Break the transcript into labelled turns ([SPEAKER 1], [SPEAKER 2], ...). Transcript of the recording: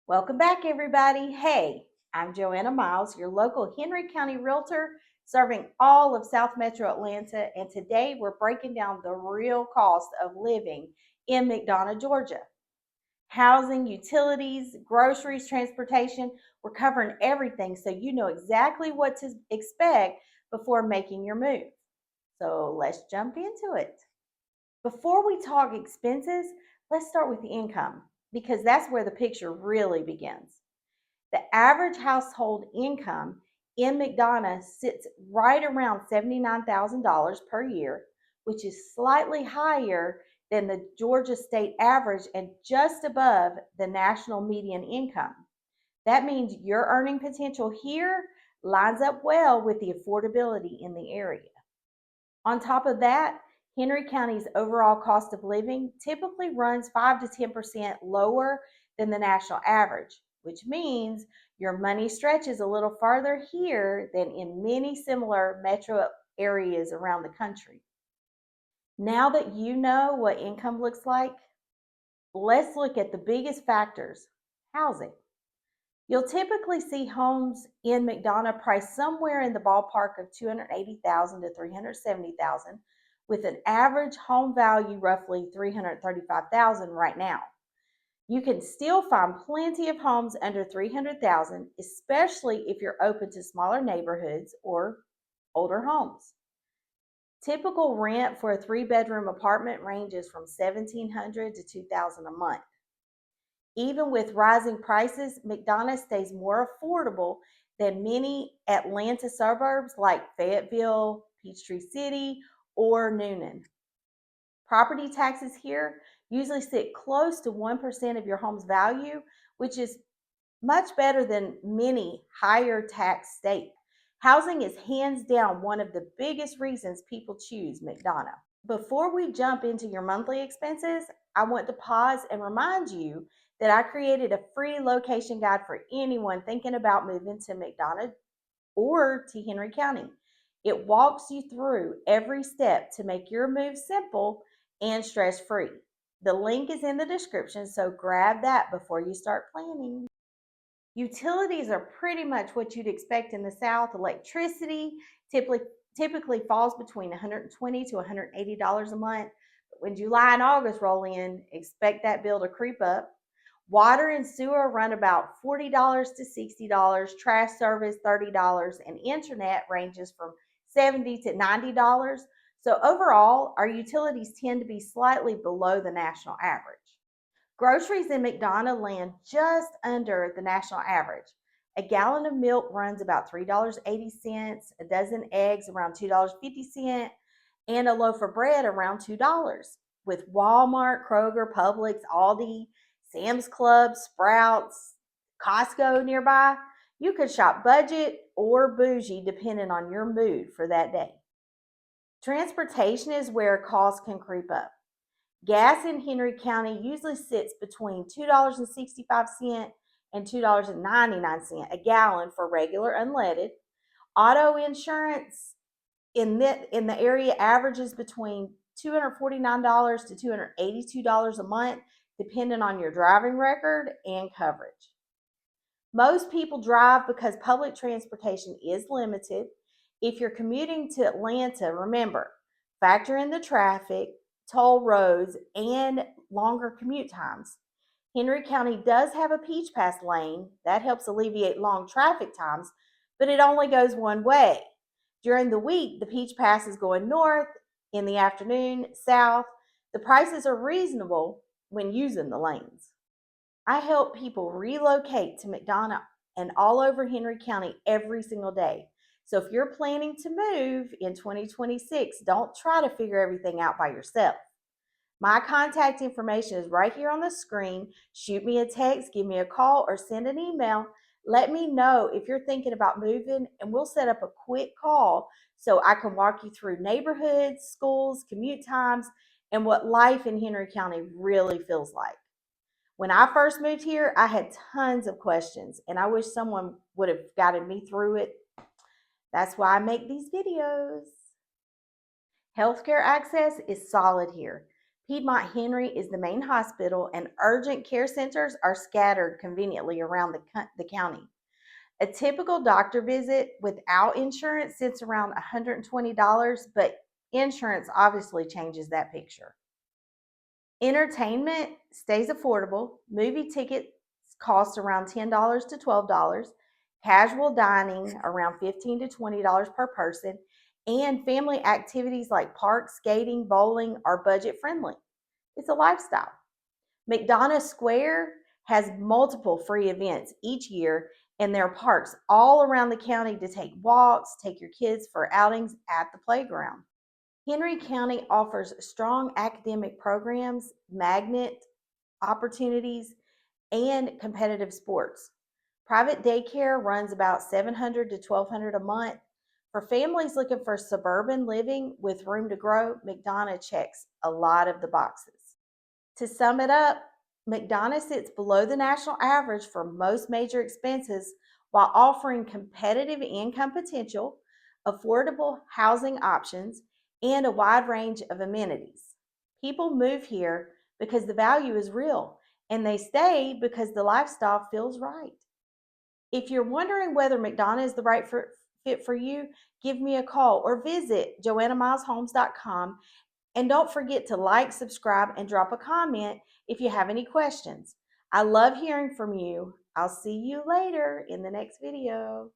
[SPEAKER 1] Welcome back, everybody. Hey, I'm Joanna Miles, your local Henry County realtor serving all of South Metro Atlanta. And today we're breaking down the real cost of living in McDonough, Georgia. Housing, utilities, groceries, transportation. We're covering everything so you know exactly what to expect before making your move. So let's jump into it. Before we talk expenses, let's start with the income because that's where the picture really begins. The average household income in McDonough sits right around $79,000 per year, which is slightly higher than the Georgia state average and just above the national median income. That means your earning potential here lines up well with the affordability in the area. On top of that, Henry County's overall cost of living typically runs 5 to 10% lower than the national average, which means your money stretches a little farther here than in many similar metro areas around the country. Now that you know what income looks like, let's look at the biggest factors: housing. You'll typically see homes in McDonough priced somewhere in the ballpark of $280,000 to $370,000, with an average home value roughly $335,000 right now. You can still find plenty of homes under $300,000, especially if you're open to smaller neighborhoods or older homes. Typical rent for a 3-bedroom apartment ranges from $1,700 to $2,000 a month. Even with rising prices, McDonough stays more affordable than many Atlanta suburbs like Fayetteville, Peachtree City, or Newnan. Property taxes here usually sit close to 1% of your home's value, which is much better than many higher tax states. Housing is hands down one of the biggest reasons people choose McDonough. Before we jump into your monthly expenses, I want to pause and remind you that I created a free location guide for anyone thinking about moving to McDonough or to Henry County. It walks you through every step to make your move simple and stress-free. The link is in the description, so grab that before you start planning. Utilities are pretty much what you'd expect in the South. Electricity typically falls between $120 to $180 a month. But when July and August roll in, expect that bill to creep up. Water and sewer run about $40 to $60, trash service $30, and internet ranges from $70 to $90. So overall, our utilities tend to be slightly below the national average. Groceries in McDonough land just under the national average. A gallon of milk runs about $3.80, a dozen eggs around $2.50, and a loaf of bread around $2. With Walmart, Kroger, Publix, Aldi, Sam's Club, Sprouts, Costco nearby, you could shop budget or bougie depending on your mood for that day. Transportation is where costs can creep up. Gas in Henry County usually sits between $2.65 and $2.99 a gallon for regular unleaded. Auto insurance in the area averages between $249 to $282 a month, depending on your driving record and coverage. Most people drive because public transportation is limited. If you're commuting to Atlanta, remember, factor in the traffic, toll roads, and longer commute times. Henry County does have a Peach Pass lane that helps alleviate long traffic times, but it only goes one way. During the week, the Peach Pass is going north, in the afternoon, south. The prices are reasonable when using the lanes. I help people relocate to McDonough and all over Henry County every single day. So if you're planning to move in 2026, don't try to figure everything out by yourself. My contact information is right here on the screen. Shoot me a text, give me a call, or send an email. Let me know if you're thinking about moving, and we'll set up a quick call so I can walk you through neighborhoods, schools, commute times, and what life in Henry County really feels like. When I first moved here, I had tons of questions, and I wish someone would have guided me through it. That's why I make these videos. Healthcare access is solid here. Piedmont Henry is the main hospital, and urgent care centers are scattered conveniently around the county. A typical doctor visit without insurance sits around $120, but insurance obviously changes that picture. Entertainment stays affordable. Movie tickets cost around $10 to $12. Casual dining around $15 to $20 per person. And family activities like park, skating, bowling are budget friendly. It's a lifestyle. McDonough Square has multiple free events each year, and there are parks all around the county to take walks, take your kids for outings at the playground. Henry County offers strong academic programs, magnet opportunities, and competitive sports. Private daycare runs about $700 to $1,200 a month. For families looking for suburban living with room to grow, McDonough checks a lot of the boxes. To sum it up, McDonough sits below the national average for most major expenses while offering competitive income potential, affordable housing options, and a wide range of amenities. People move here because the value is real, and they stay because the lifestyle feels right. If you're wondering whether McDonough is the right fit for you, give me a call or visit joannamileshomes.com. And don't forget to like, subscribe, and drop a comment if you have any questions. I love hearing from you. I'll see you later in the next video.